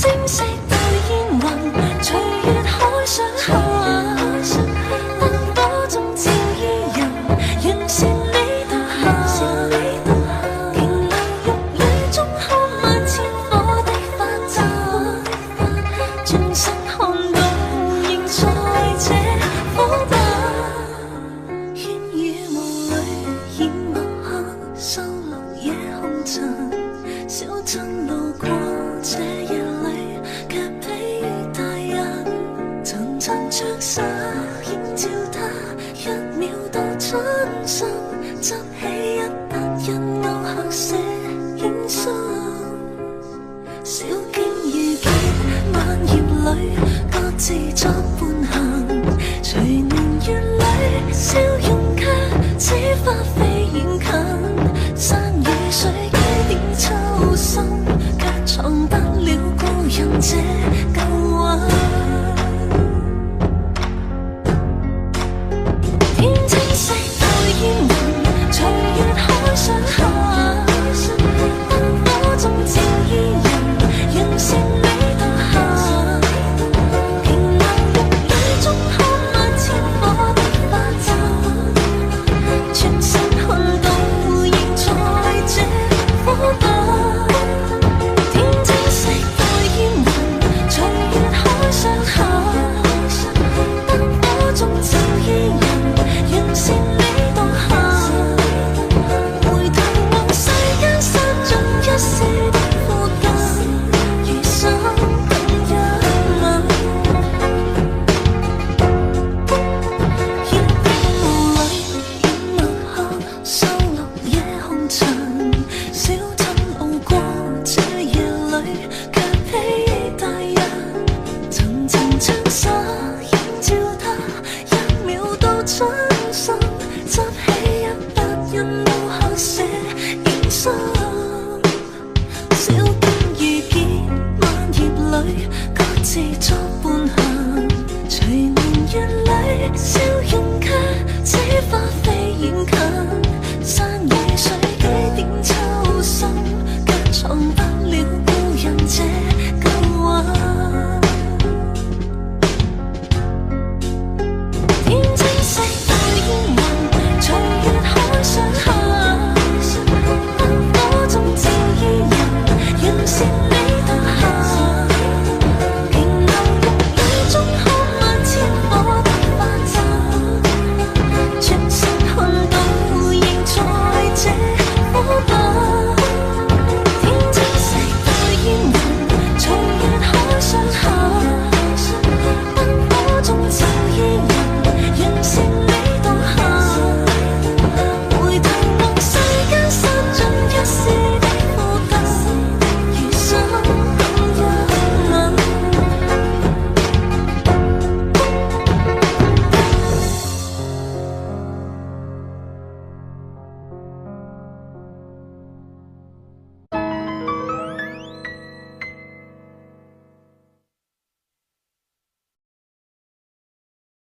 晶色到煙雲，隨月海上下，燈火中照於人，人是你獨下，瓊樓玉女中看萬千火的花綻，轉身看到仍在這火把，煙雨霧裏掩墨客，收錄夜紅塵，小鎮路過這夜裏，卻比喻大人，層層着灑映照他，一秒到春心，執起一筆印勾黑色影信，小徑遇見萬葉裏，各自作伴。